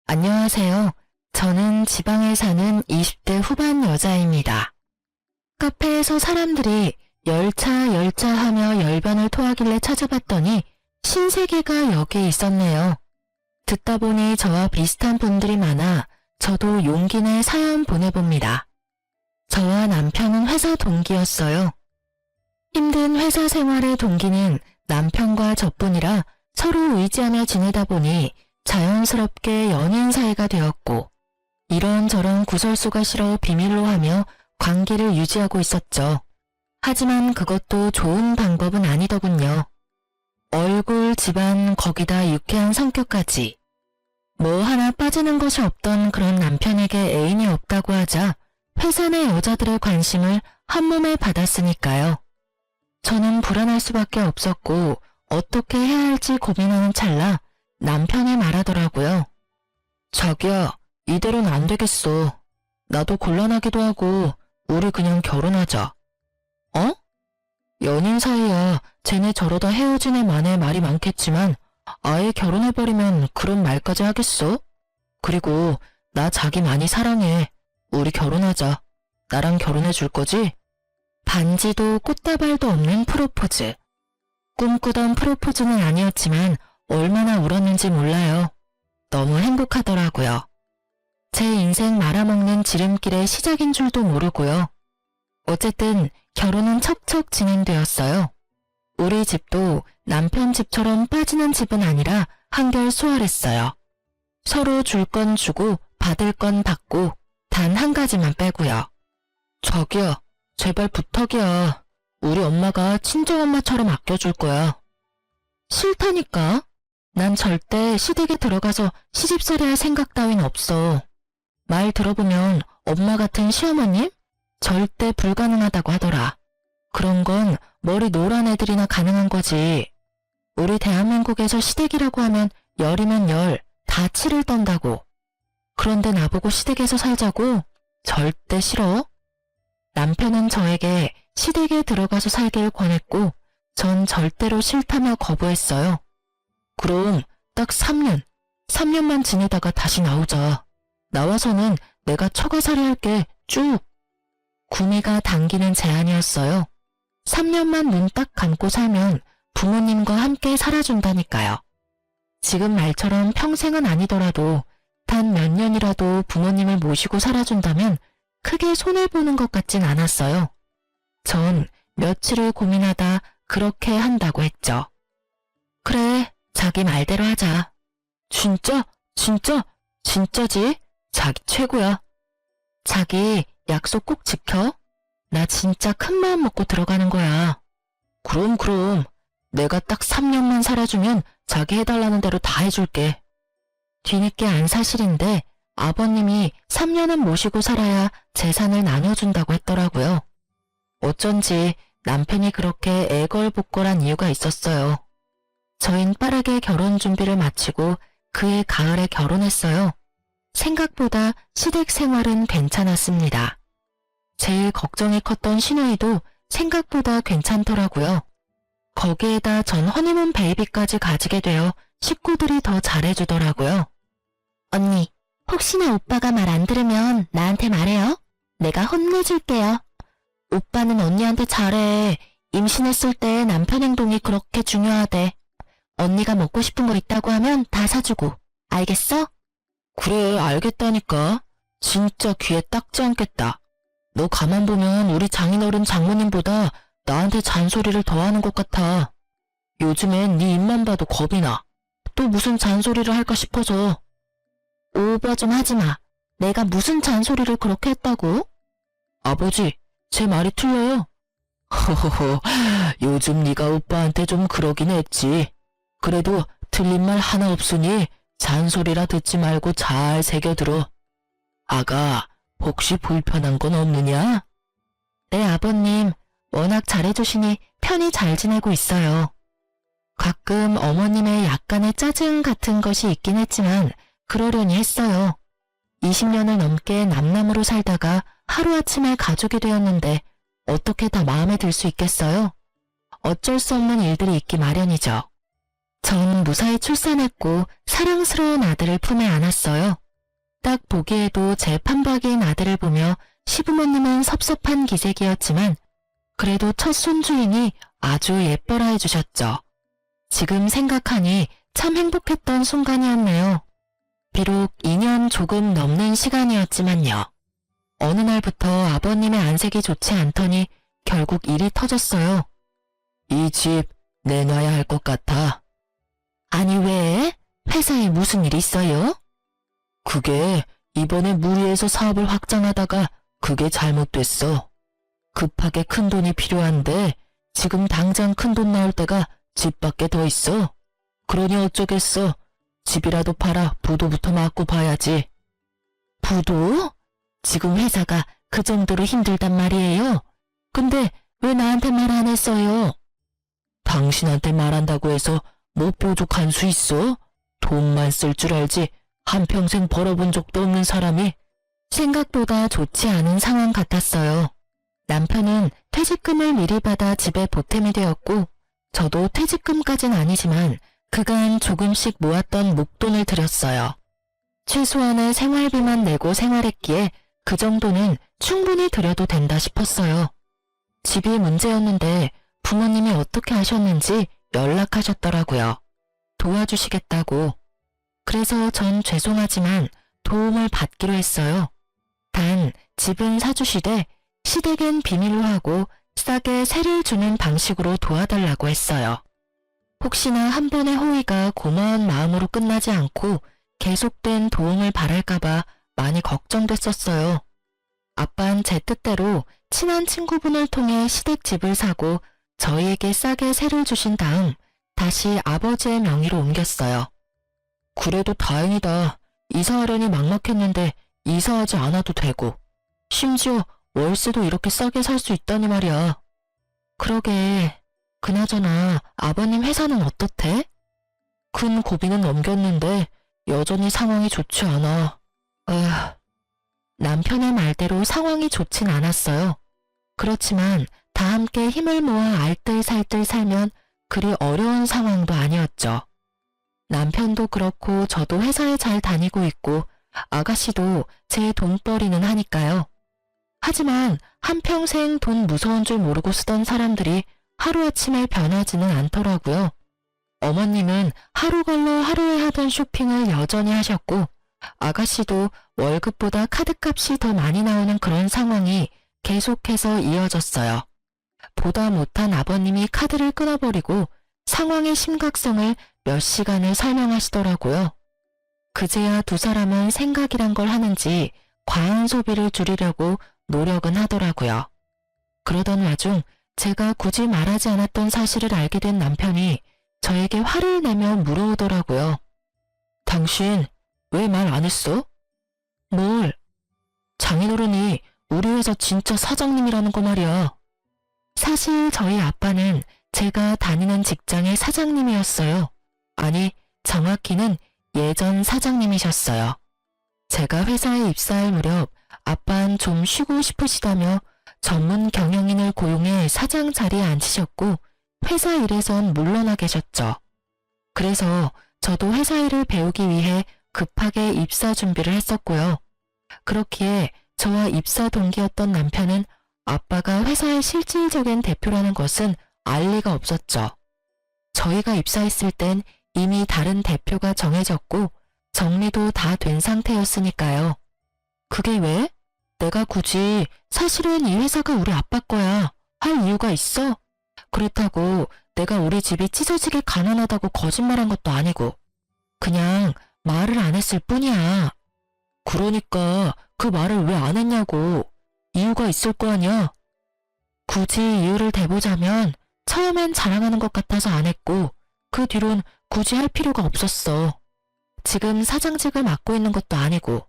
안녕하세요. 저는 지방에 사는 20대 후반 여자입니다. 카페에서 사람들이 열차 하며 열변을 토하길래 찾아봤더니 신세계가 여기에 있었네요. 듣다 보니 저와 비슷한 분들이 많아 저도 용기 내 사연 보내봅니다. 저와 남편은 회사 동기였어요. 힘든 회사 생활의 동기는 남편과 저뿐이라 서로 의지하며 지내다 보니 자연스럽게 연인 사이가 되었고 이런저런 구설수가 싫어 비밀로 하며 관계를 유지하고 있었죠. 하지만 그것도 좋은 방법은 아니더군요. 얼굴, 집안, 거기다 유쾌한 성격까지. 뭐 하나 빠지는 것이 없던 그런 남편에게 애인이 없다고 하자 회사 내 여자들의 관심을 한몸에 받았으니까요. 저는 불안할 수밖에 없었고 어떻게 해야 할지 고민하는 찰나 남편이 말하더라고요. 자기야, 이대로는 안 되겠어. 나도 곤란하기도 하고 우리 그냥 결혼하자. 어? 연인 사이야. 쟤네 저러다 헤어지네 마네 말이 많겠지만 아예 결혼해버리면 그런 말까지 하겠어? 그리고 나 자기 많이 사랑해. 우리 결혼하자. 나랑 결혼해 줄 거지? 반지도 꽃다발도 없는 프로포즈. 꿈꾸던 프로포즈는 아니었지만 얼마나 울었는지 몰라요. 너무 행복하더라고요. 제 인생 말아먹는 지름길의 시작인 줄도 모르고요. 어쨌든 결혼은 척척 진행되었어요. 우리 집도 남편 집처럼 빠지는 집은 아니라 한결 수월했어요. 서로 줄 건 주고 받을 건 받고 단 한 가지만 빼고요. 자기야, 제발 부탁이야. 우리 엄마가 친정엄마처럼 아껴줄 거야. 싫다니까. 난 절대 시댁에 들어가서 시집살이 할 생각 따윈 없어. 말 들어보면 엄마 같은 시어머님? 절대 불가능하다고 하더라. 그런 건 머리 노란 애들이나 가능한 거지. 우리 대한민국에서 시댁이라고 하면 열이면 열, 다 치를 떤다고. 그런데 나보고 시댁에서 살자고? 절대 싫어. 남편은 저에게 시댁에 들어가서 살길 권했고 전 절대로 싫다며 거부했어요. 그럼 딱 3년만 지내다가 다시 나오자. 나와서는 내가 처가살이 할게 쭉. 구미가 당기는 제안이었어요. 3년만 눈 딱 감고 살면 부모님과 함께 살아준다니까요. 지금 말처럼 평생은 아니더라도 단 몇 년이라도 부모님을 모시고 살아준다면 크게 손해보는 것 같진 않았어요. 전 며칠을 고민하다 그렇게 한다고 했죠. 그래, 자기 말대로 하자. 진짜? 진짜지? 자기 최고야. 자기 약속 꼭 지켜. 나 진짜 큰 마음 먹고 들어가는 거야. 그럼. 내가 딱 3년만 살아주면 자기 해달라는 대로 다 해줄게. 뒤늦게 안 사실인데 아버님이 3년은 모시고 살아야 재산을 나눠준다고 했더라고요. 어쩐지 남편이 그렇게 애걸복걸한 이유가 있었어요. 저흰 빠르게 결혼 준비를 마치고 그해 가을에 결혼했어요. 생각보다 시댁 생활은 괜찮았습니다. 제일 걱정이 컸던 시누이도 생각보다 괜찮더라고요. 거기에다 전 허니문 베이비까지 가지게 되어 식구들이 더 잘해주더라고요. 언니, 혹시나 오빠가 말 안 들으면 나한테 말해요. 내가 혼내줄게요. 오빠는 언니한테 잘해. 임신했을 때 남편 행동이 그렇게 중요하대. 언니가 먹고 싶은 거 있다고 하면 다 사주고. 알겠어? 그래, 알겠다니까. 진짜 귀에 딱지 않겠다. 너 가만 보면 우리 장인어른 장모님보다 나한테 잔소리를 더 하는 것 같아. 요즘엔 네 입만 봐도 겁이 나. 또 무슨 잔소리를 할까 싶어서. 오버 좀 하지 마. 내가 무슨 잔소리를 그렇게 했다고? 아버지, 제 말이 틀려요. 허허허, 요즘 네가 오빠한테 좀 그러긴 했지. 그래도 틀린 말 하나 없으니 잔소리라 듣지 말고 잘 새겨들어. 아가, 혹시 불편한 건 없느냐? 네, 아버님. 워낙 잘해주시니 편히 잘 지내고 있어요. 가끔 어머님의 약간의 짜증 같은 것이 있긴 했지만 그러려니 했어요. 20년을 넘게 남남으로 살다가 하루아침에 가족이 되었는데 어떻게 다 마음에 들 수 있겠어요? 어쩔 수 없는 일들이 있기 마련이죠. 전 무사히 출산했고 사랑스러운 아들을 품에 안았어요. 딱 보기에도 제 판박이인 아들을 보며 시부모님은 섭섭한 기색이었지만 그래도 첫 손주이니 아주 예뻐라 해주셨죠. 지금 생각하니 참 행복했던 순간이었네요. 비록 2년 조금 넘는 시간이었지만요. 어느 날부터 아버님의 안색이 좋지 않더니 결국 일이 터졌어요. 이 집 내놔야 할 것 같아. 아니 왜? 회사에 무슨 일 있어요? 그게 이번에 무리해서 사업을 확장하다가 그게 잘못됐어. 급하게 큰 돈이 필요한데 지금 당장 큰 돈 나올 때가 집밖에 더 있어. 그러니 어쩌겠어. 집이라도 팔아 부도부터 맞고 봐야지. 부도? 지금 회사가 그 정도로 힘들단 말이에요. 근데 왜 나한테 말 안 했어요? 당신한테 말한다고 해서 뭐 뾰족한 수 있어? 돈만 쓸 줄 알지 한평생 벌어본 적도 없는 사람이. 생각보다 좋지 않은 상황 같았어요. 남편은 퇴직금을 미리 받아 집에 보탬이 되었고 저도 퇴직금까진 아니지만 그간 조금씩 모았던 목돈을 들였어요. 최소한의 생활비만 내고 생활했기에 그 정도는 충분히 들여도 된다 싶었어요. 집이 문제였는데 부모님이 어떻게 하셨는지 연락하셨더라고요. 도와주시겠다고. 그래서 전 죄송하지만 도움을 받기로 했어요. 단 집은 사주시되 시댁엔 비밀로 하고 싸게 세를 주는 방식으로 도와달라고 했어요. 혹시나 한 번의 호의가 고마운 마음으로 끝나지 않고 계속된 도움을 바랄까봐 많이 걱정됐었어요. 아빠는 제 뜻대로 친한 친구분을 통해 시댁 집을 사고 저희에게 싸게 세를 주신 다음 다시 아버지의 명의로 옮겼어요. 그래도 다행이다. 이사하려니 막막했는데 이사하지 않아도 되고 심지어 월세도 이렇게 싸게 살 수 있다니 말이야. 그러게. 그나저나 아버님 회사는 어떻대? 큰 고비는 넘겼는데 여전히 상황이 좋지 않아. 남편의 말대로 상황이 좋진 않았어요. 그렇지만 다 함께 힘을 모아 알뜰살뜰 살면 그리 어려운 상황도 아니었죠. 남편도 그렇고 저도 회사에 잘 다니고 있고 아가씨도 제 돈벌이는 하니까요. 하지만 한평생 돈 무서운 줄 모르고 쓰던 사람들이 하루아침에 변하지는 않더라고요. 어머님은 하루 걸러 하루에 하던 쇼핑을 여전히 하셨고 아가씨도 월급보다 카드값이 더 많이 나오는 그런 상황이 계속해서 이어졌어요. 보다 못한 아버님이 카드를 끊어버리고 상황의 심각성을 몇 시간을 설명하시더라고요. 그제야 두 사람은 생각이란 걸 하는지 과한 소비를 줄이려고 노력은 하더라고요. 그러던 와중 제가 굳이 말하지 않았던 사실을 알게 된 남편이 저에게 화를 내며 물어오더라고요. 당신 왜 말 안 했어? 뭘? 장인어른이 우리 회사 진짜 사장님이라는 거 말이야. 사실 저희 아빠는 제가 다니는 직장의 사장님이었어요. 아니, 정확히는 예전 사장님이셨어요. 제가 회사에 입사할 무렵 아빠는 좀 쉬고 싶으시다며 전문 경영인을 고용해 사장 자리에 앉히셨고 회사 일에선 물러나 계셨죠. 그래서 저도 회사 일을 배우기 위해 급하게 입사 준비를 했었고요. 그렇기에 저와 입사 동기였던 남편은 아빠가 회사의 실질적인 대표라는 것은 알 리가 없었죠. 저희가 입사했을 땐 이미 다른 대표가 정해졌고 정리도 다 된 상태였으니까요. 그게 왜? 내가 굳이 사실은 이 회사가 우리 아빠 거야 할 이유가 있어? 그렇다고 내가 우리 집이 찢어지게 가난하다고 거짓말한 것도 아니고 그냥 말을 안 했을 뿐이야. 그러니까 그 말을 왜 안 했냐고. 이유가 있을 거 아니야. 굳이 이유를 대보자면 처음엔 자랑하는 것 같아서 안 했고 그 뒤론 굳이 할 필요가 없었어. 지금 사장직을 맡고 있는 것도 아니고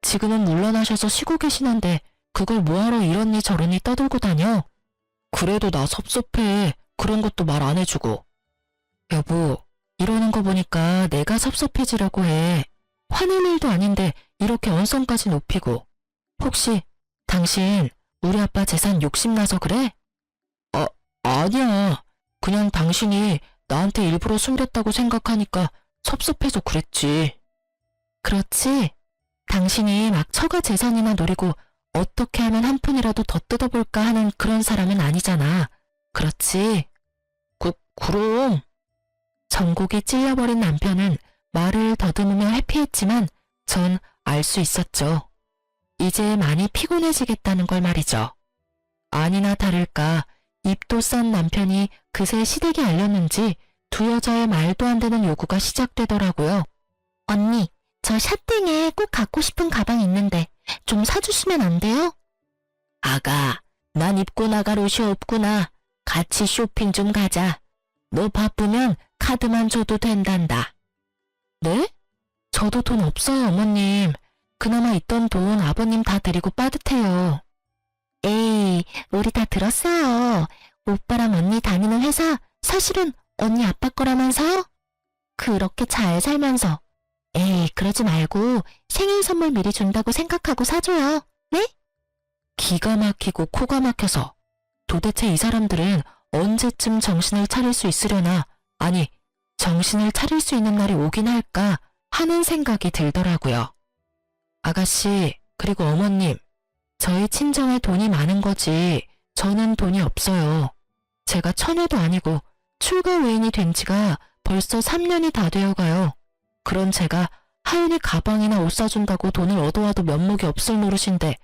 지금은 물러나셔서 쉬고 계시는데 그걸 뭐하러 이러니 저러니 떠들고 다녀? 그래도 나 섭섭해. 그런 것도 말 안 해주고. 여보, 이러는 거 보니까 내가 섭섭해지려고 해. 화낼 일도 아닌데 이렇게 언성까지 높이고. 혹시 당신 우리 아빠 재산 욕심나서 그래? 아니야. 그냥 당신이 나한테 일부러 숨겼다고 생각하니까 섭섭해서 그랬지. 그렇지? 당신이 막 처가 재산이나 노리고 어떻게 하면 한 푼이라도 더 뜯어볼까 하는 그런 사람은 아니잖아. 그렇지? 그럼. 전곡이 찔려버린 남편은 말을 더듬으며 회피했지만 전 알 수 있었죠. 이제 많이 피곤해지겠다는 걸 말이죠. 아니나 다를까 입도 싼 남편이 그새 시댁에 알렸는지 두 여자의 말도 안 되는 요구가 시작되더라고요. 언니, 저 샤땡에 꼭 갖고 싶은 가방 있는데 좀 사주시면 안 돼요? 아가, 난 입고 나갈 옷이 없구나. 같이 쇼핑 좀 가자. 너 바쁘면 카드만 줘도 된단다. 네? 저도 돈 없어요, 어머님. 그나마 있던 돈 아버님 다 드리고 빠듯해요. 에이, 우리 다 들었어요. 오빠랑 언니 다니는 회사 사실은 언니 아빠 거라면서요? 그렇게 잘 살면서. 에이, 그러지 말고 생일 선물 미리 준다고 생각하고 사줘요. 네? 기가 막히고 코가 막혀서 도대체 이 사람들은 언제쯤 정신을 차릴 수 있으려나, 아니, 정신을 차릴 수 있는 날이 오긴 할까 하는 생각이 들더라고요. 아가씨, 그리고 어머님, 저희 친정에 돈이 많은 거지 저는 돈이 없어요. 제가 처녀도 아니고 출가 외인이 된 지가 벌써 3년이 다 되어가요. 그런 제가 하윤이 가방이나 옷 사준다고 돈을 얻어와도 면목이 없을 노릇인데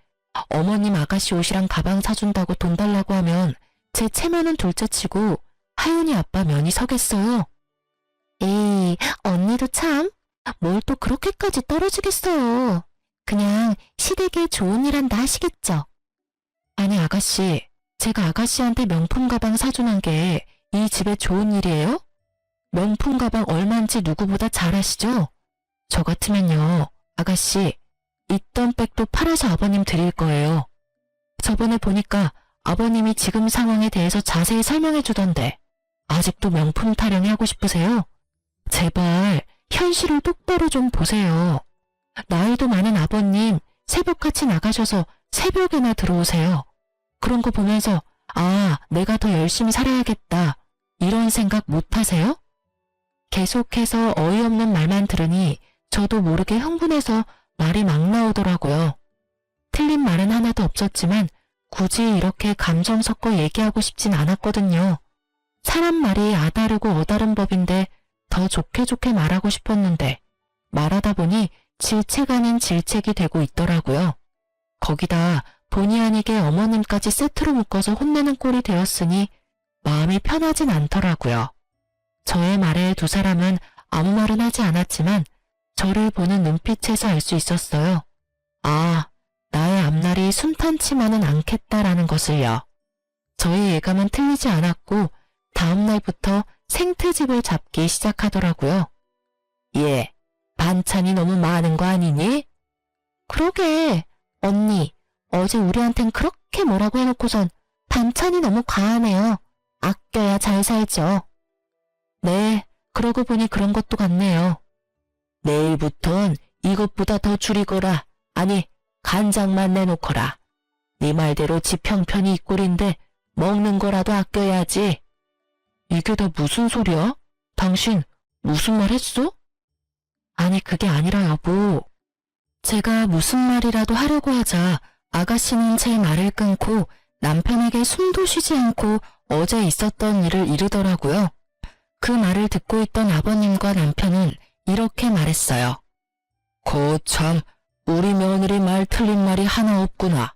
어머님 아가씨 옷이랑 가방 사준다고 돈 달라고 하면 제 체면은 둘째치고 하윤이 아빠 면이 서겠어요. 에이, 언니도 참, 뭘 또 그렇게까지 떨어지겠어요. 그냥 시댁에 좋은 일 한다 하시겠죠. 아니 아가씨, 제가 아가씨한테 명품 가방 사주는 게 이 집에 좋은 일이에요? 명품 가방 얼마인지 누구보다 잘 아시죠? 저 같으면요, 아가씨, 있던 백도 팔아서 아버님 드릴 거예요. 저번에 보니까 아버님이 지금 상황에 대해서 자세히 설명해 주던데 아직도 명품 타령이 하고 싶으세요? 제발 현실을 똑바로 좀 보세요. 나이도 많은 아버님 새벽같이 나가셔서 새벽에나 들어오세요. 그런 거 보면서 아, 내가 더 열심히 살아야겠다 이런 생각 못 하세요? 계속해서 어이없는 말만 들으니 저도 모르게 흥분해서 말이 막 나오더라고요. 틀린 말은 하나도 없었지만 굳이 이렇게 감정 섞어 얘기하고 싶진 않았거든요. 사람 말이 아다르고 어다른 법인데 더 좋게 좋게 말하고 싶었는데 말하다 보니 질책 아닌 질책이 되고 있더라고요. 거기다 본의 아니게 어머님까지 세트로 묶어서 혼내는 꼴이 되었으니 마음이 편하진 않더라고요. 저의 말에 두 사람은 아무 말은 하지 않았지만 저를 보는 눈빛에서 알 수 있었어요. 아, 나의 앞날이 순탄치만은 않겠다라는 것을요. 저희 예감은 틀리지 않았고 다음 날부터 생트집을 잡기 시작하더라고요. 예, 반찬이 너무 많은 거 아니니? 그러게, 언니, 어제 우리한텐 그렇게 뭐라고 해놓고선 반찬이 너무 과하네요. 아껴야 잘 살죠. 네, 그러고 보니 그런 것도 같네요. 내일부턴 이것보다 더 줄이거라. 아니, 간장만 내놓거라. 네 말대로 집 형편이 이 꼴인데 먹는 거라도 아껴야지. 이게 다 무슨 소리야? 당신 무슨 말 했어? 아니 그게 아니라 여보. 제가 무슨 말이라도 하려고 하자 아가씨는 제 말을 끊고 남편에게 숨도 쉬지 않고 어제 있었던 일을 이르더라고요. 그 말을 듣고 있던 아버님과 남편은 이렇게 말했어요. 거참, 우리 며느리 말 틀린 말이 하나 없구나.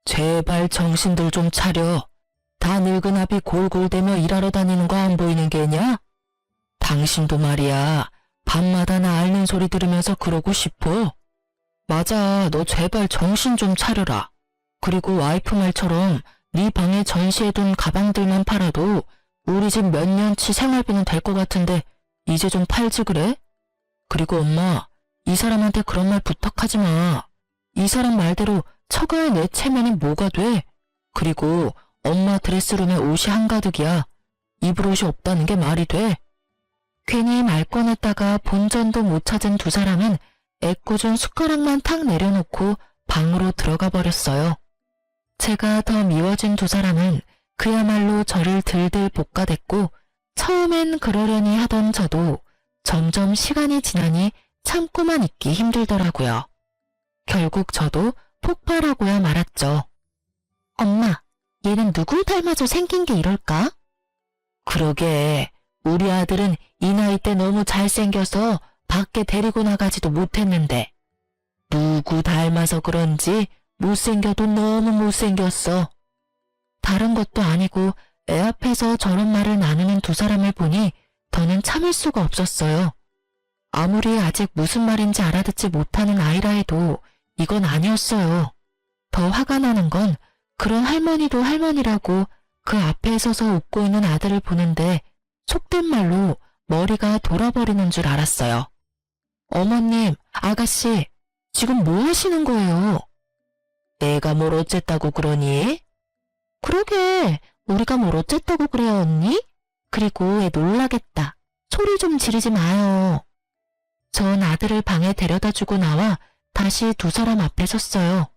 제발 정신들 좀 차려. 다 늙은 아비 골골대며 일하러 다니는 거 안 보이는 게냐? 당신도 말이야, 밤마다 나 앓는 소리 들으면서 그러고 싶어. 맞아, 너 제발 정신 좀 차려라. 그리고 와이프 말처럼 네 방에 전시해둔 가방들만 팔아도 우리 집 몇 년치 생활비는 될 것 같은데 이제 좀 팔지 그래? 그리고 엄마, 이 사람한테 그런 말 부탁하지 마. 이 사람 말대로 처가의 내 체면이 뭐가 돼? 그리고 엄마 드레스룸에 옷이 한가득이야. 입을 옷이 없다는 게 말이 돼? 괜히 말 꺼냈다가 본전도 못 찾은 두 사람은 애꿎은 숟가락만 탁 내려놓고 방으로 들어가 버렸어요. 제가 더 미워진 두 사람은 그야말로 저를 들들 볶아댔고 처음엔 그러려니 하던 저도 점점 시간이 지나니 참고만 있기 힘들더라고요. 결국 저도 폭발하고야 말았죠. 엄마, 얘는 누구 닮아서 생긴 게 이럴까? 그러게, 우리 아들은 이 나이 때 너무 잘생겨서 밖에 데리고 나가지도 못했는데 누구 닮아서 그런지 못생겨도 너무 못생겼어. 다른 것도 아니고 애 앞에서 저런 말을 나누는 두 사람을 보니 더는 참을 수가 없었어요. 아무리 아직 무슨 말인지 알아듣지 못하는 아이라 해도 이건 아니었어요. 더 화가 나는 건 그런 할머니도 할머니라고 그 앞에 서서 웃고 있는 아들을 보는데 속된 말로 머리가 돌아버리는 줄 알았어요. 어머님, 아가씨, 지금 뭐 하시는 거예요? 내가 뭘 어쨌다고 그러니? 그러게, 우리가 뭘 어쨌다고 그래요, 언니? 그리고 애 놀라겠다. 소리 좀 지르지 마요. 전 아들을 방에 데려다주고 나와 다시 두 사람 앞에 섰어요.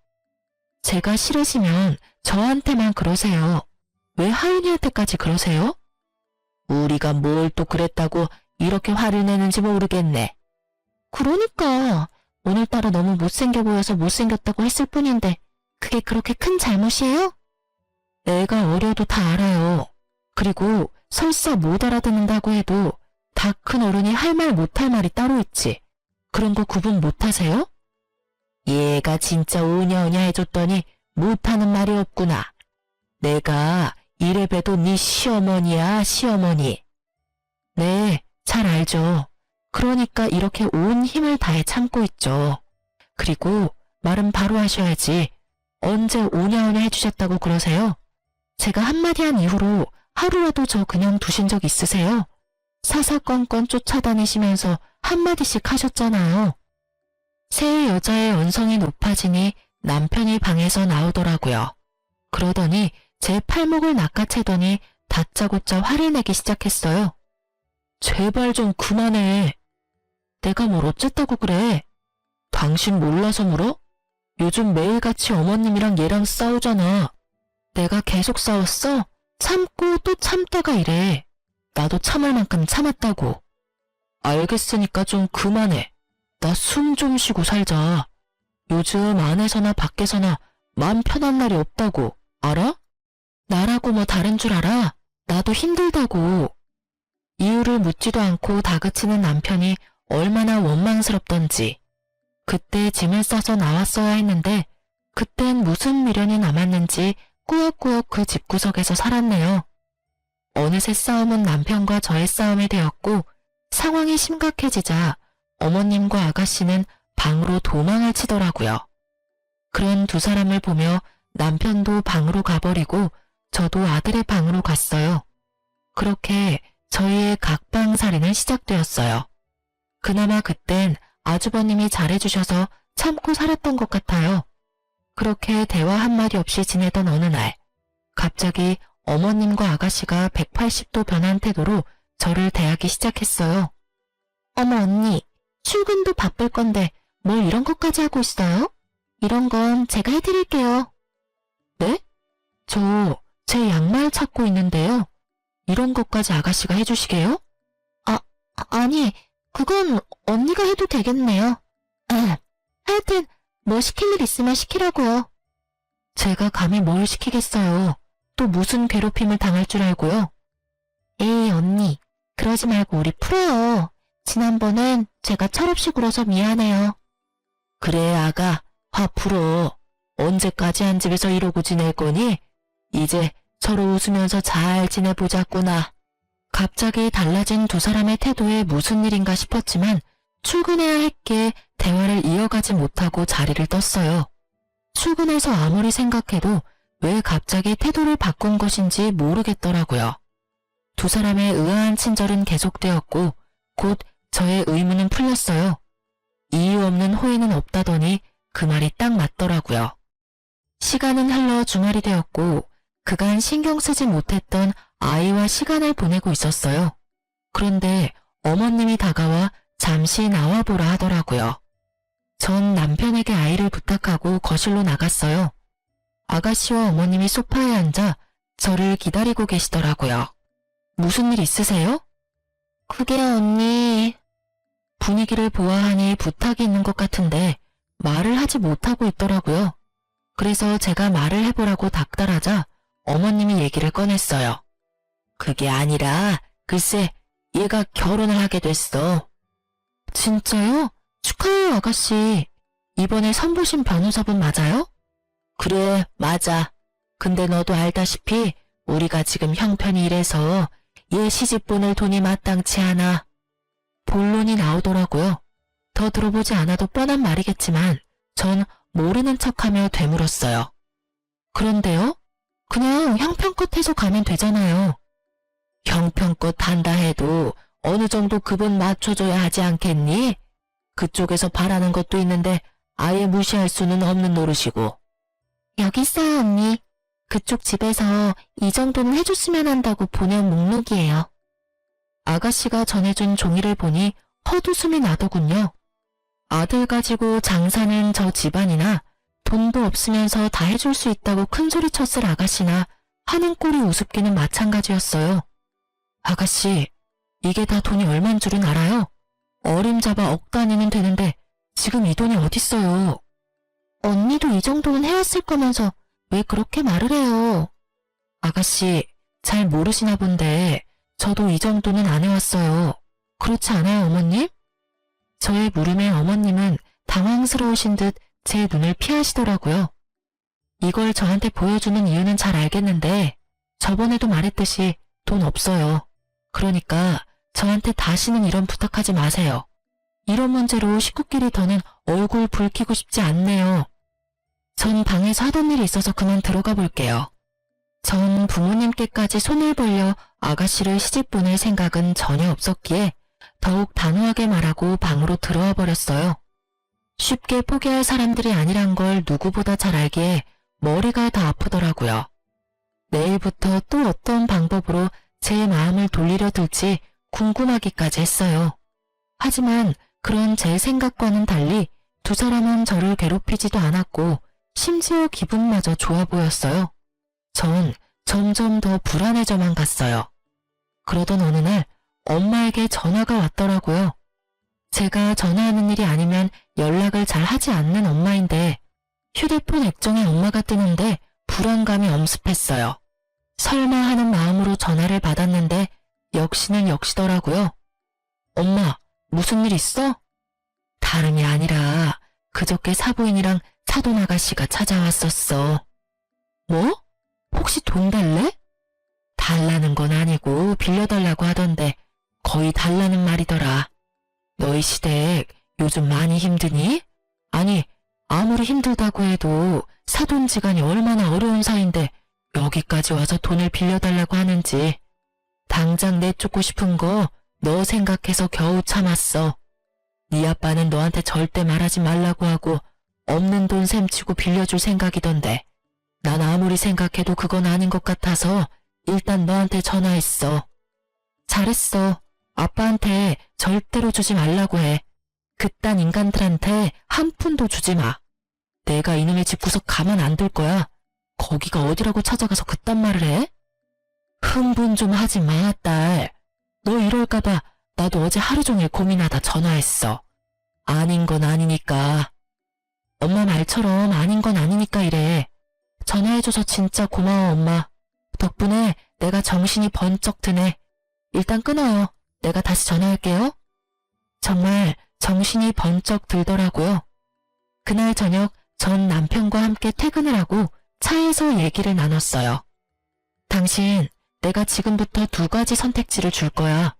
제가 싫으시면 저한테만 그러세요. 왜 하윤이한테까지 그러세요? 우리가 뭘 또 그랬다고 이렇게 화를 내는지 모르겠네. 그러니까 오늘따라 너무 못생겨 보여서 못생겼다고 했을 뿐인데 그게 그렇게 큰 잘못이에요? 애가 어려도 다 알아요. 그리고 설사 못 알아듣는다고 해도 다 큰 어른이 할 말 못할 말이 따로 있지. 그런 거 구분 못하세요? 얘가 진짜 오냐오냐 해줬더니 못하는 말이 없구나. 내가 이래봬도 네 시어머니야, 시어머니. 네, 잘 알죠. 그러니까 이렇게 온 힘을 다해 참고 있죠. 그리고 말은 바로 하셔야지. 언제 오냐오냐 해주셨다고 그러세요? 제가 한마디 한 이후로 하루라도 저 그냥 두신 적 있으세요? 사사건건 쫓아다니시면서 한마디씩 하셨잖아요. 새 여자의 언성이 높아지니 남편이 방에서 나오더라고요. 그러더니 제 팔목을 낚아채더니 다짜고짜 화를 내기 시작했어요. 제발 좀 그만해. 내가 뭘 어쨌다고 그래. 당신 몰라서 물어? 요즘 매일같이 어머님이랑 얘랑 싸우잖아. 내가 계속 싸웠어? 참고 또 참다가 이래. 나도 참을 만큼 참았다고. 알겠으니까 좀 그만해. 나 숨 좀 쉬고 살자. 요즘 안에서나 밖에서나 마음 편한 날이 없다고. 알아? 나라고 뭐 다른 줄 알아? 나도 힘들다고. 이유를 묻지도 않고 다그치는 남편이 얼마나 원망스럽던지. 그때 짐을 싸서 나왔어야 했는데 그땐 무슨 미련이 남았는지 꾸역꾸역 그 집구석에서 살았네요. 어느새 싸움은 남편과 저의 싸움이 되었고 상황이 심각해지자 어머님과 아가씨는 방으로 도망을 치더라고요. 그런 두 사람을 보며 남편도 방으로 가버리고 저도 아들의 방으로 갔어요. 그렇게 저희의 각방살이는 시작되었어요. 그나마 그땐 아주버님이 잘해주셔서 참고 살았던 것 같아요. 그렇게 대화 한마디 없이 지내던 어느 날 갑자기 어머님과 아가씨가 180도 변한 태도로 저를 대하기 시작했어요. 어머 언니, 출근도 바쁠 건데 뭘 이런 것까지 하고 있어요? 이런 건 제가 해드릴게요. 네? 저 제 양말 찾고 있는데요. 이런 것까지 아가씨가 해주시게요? 아니, 그건 언니가 해도 되겠네요. 하여튼 뭐 시킬 일 있으면 시키라고요. 제가 감히 뭘 시키겠어요. 또 무슨 괴롭힘을 당할 줄 알고요. 에이 언니, 그러지 말고 우리 풀어요. 지난번엔 제가 철없이 굴어서 미안해요. 그래 아가, 화 풀어. 언제까지 한 집에서 이러고 지낼 거니? 이제 서로 웃으면서 잘 지내보자꾸나. 갑자기 달라진 두 사람의 태도에 무슨 일인가 싶었지만 출근해야 할 게 대화를 이어가지 못하고 자리를 떴어요. 출근해서 아무리 생각해도 왜 갑자기 태도를 바꾼 것인지 모르겠더라고요. 두 사람의 의아한 친절은 계속되었고 곧 저의 의문은 풀렸어요. 이유 없는 호의는 없다더니 그 말이 딱 맞더라고요. 시간은 흘러 주말이 되었고 그간 신경 쓰지 못했던 아이와 시간을 보내고 있었어요. 그런데 어머님이 다가와 잠시 나와보라 하더라고요. 전 남편에게 아이를 부탁하고 거실로 나갔어요. 아가씨와 어머님이 소파에 앉아 저를 기다리고 계시더라고요. 무슨 일 있으세요? 그게 언니. 분위기를 보아하니 부탁이 있는 것 같은데 말을 하지 못하고 있더라고요. 그래서 제가 말을 해보라고 닥달하자 어머님이 얘기를 꺼냈어요. 그게 아니라 글쎄 얘가 결혼을 하게 됐어. 진짜요? 축하해요, 아가씨. 이번에 선보신 변호사분 맞아요? 그래, 맞아. 근데 너도 알다시피 우리가 지금 형편이 이래서 얘 시집 보낼 돈이 마땅치 않아. 본론이 나오더라고요. 더 들어보지 않아도 뻔한 말이겠지만 전 모르는 척하며 되물었어요. 그런데요? 그냥 형편껏 해서 가면 되잖아요. 형편껏 한다 해도 어느 정도 급은 맞춰줘야 하지 않겠니? 그쪽에서 바라는 것도 있는데 아예 무시할 수는 없는 노릇이고. 여기 있어요, 언니. 그쪽 집에서 이 정도는 해줬으면 한다고 보낸 목록이에요. 아가씨가 전해준 종이를 보니 헛웃음이 나더군요. 아들 가지고 장사는 저 집안이나 돈도 없으면서 다 해줄 수 있다고 큰소리 쳤을 아가씨나 하는 꼴이 우습기는 마찬가지였어요. 아가씨, 이게 다 돈이 얼만 줄은 알아요? 어림잡아 억 단위는 되는데 지금 이 돈이 어딨어요? 언니도 이 정도는 해왔을 거면서 왜 그렇게 말을 해요? 아가씨, 잘 모르시나 본데 저도 이 정도는 안 해왔어요. 그렇지 않아요, 어머님? 저의 물음에 어머님은 당황스러우신 듯 제 눈을 피하시더라고요. 이걸 저한테 보여주는 이유는 잘 알겠는데 저번에도 말했듯이 돈 없어요. 그러니까 저한테 다시는 이런 부탁하지 마세요. 이런 문제로 식구끼리 더는 얼굴 붉히고 싶지 않네요. 전 방에서 하던 일이 있어서 그만 들어가 볼게요. 전 부모님께까지 손을 벌려 아가씨를 시집 보낼 생각은 전혀 없었기에 더욱 단호하게 말하고 방으로 들어와 버렸어요. 쉽게 포기할 사람들이 아니란 걸 누구보다 잘 알기에 머리가 다 아프더라고요. 내일부터 또 어떤 방법으로 제 마음을 돌리려 들지 궁금하기까지 했어요. 하지만 그런 제 생각과는 달리 두 사람은 저를 괴롭히지도 않았고 심지어 기분마저 좋아 보였어요. 전 점점 더 불안해져만 갔어요. 그러던 어느 날 엄마에게 전화가 왔더라고요. 제가 전화하는 일이 아니면 연락을 잘 하지 않는 엄마인데 휴대폰 액정에 엄마가 뜨는데 불안감이 엄습했어요. 설마 하는 마음으로 전화를 받았는데 역시는 역시더라고요. 엄마, 무슨 일 있어? 다름이 아니라 그저께 사부인이랑 사돈 아가씨가 찾아왔었어. 뭐? 혹시 돈 달래? 달라는 건 아니고 빌려달라고 하던데 거의 달라는 말이더라. 너희 시댁 요즘 많이 힘드니? 아니, 아무리 힘들다고 해도 사돈지간이 얼마나 어려운 사이인데 여기까지 와서 돈을 빌려달라고 하는지. 당장 내쫓고 싶은 거 너 생각해서 겨우 참았어. 네 아빠는 너한테 절대 말하지 말라고 하고 없는 돈 셈치고 빌려줄 생각이던데 난 아무리 생각해도 그건 아닌 것 같아서 일단 너한테 전화했어. 잘했어. 아빠한테 절대로 주지 말라고 해. 그딴 인간들한테 한 푼도 주지 마. 내가 이놈의 집구석 가만 안 둘 거야. 거기가 어디라고 찾아가서 그딴 말을 해? 흥분 좀 하지 마, 딸. 너 이럴까봐 나도 어제 하루 종일 고민하다 전화했어. 아닌 건 아니니까. 엄마 말처럼 아닌 건 아니니까 이래. 전화해줘서 진짜 고마워, 엄마. 덕분에 내가 정신이 번쩍 드네. 일단 끊어요. 내가 다시 전화할게요. 정말 정신이 번쩍 들더라고요. 그날 저녁 전 남편과 함께 퇴근을 하고 차에서 얘기를 나눴어요. 당신, 내가 지금부터 두 가지 선택지를 줄 거야.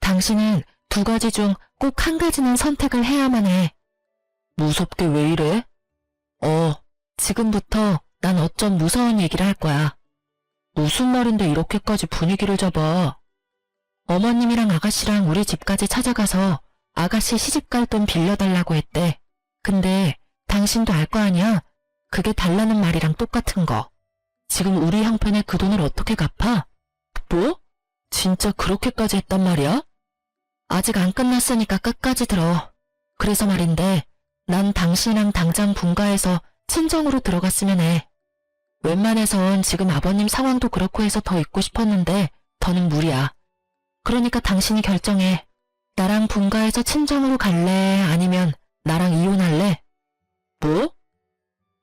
당신은 두 가지 중 꼭 한 가지는 선택을 해야만 해. 무섭게 왜 이래? 지금부터 난 어쩜 무서운 얘기를 할 거야. 무슨 말인데 이렇게까지 분위기를 잡아. 어머님이랑 아가씨랑 우리 집까지 찾아가서 아가씨 시집갈 돈 빌려달라고 했대. 근데 당신도 알 거 아니야? 그게 달라는 말이랑 똑같은 거. 지금 우리 형편에 그 돈을 어떻게 갚아? 뭐? 진짜 그렇게까지 했단 말이야? 아직 안 끝났으니까 끝까지 들어. 그래서 말인데 난 당신이랑 당장 분가해서 친정으로 들어갔으면 해. 웬만해선 지금 아버님 상황도 그렇고 해서 더 있고 싶었는데 더는 무리야. 그러니까 당신이 결정해. 나랑 분가해서 친정으로 갈래? 아니면 나랑 이혼할래? 뭐?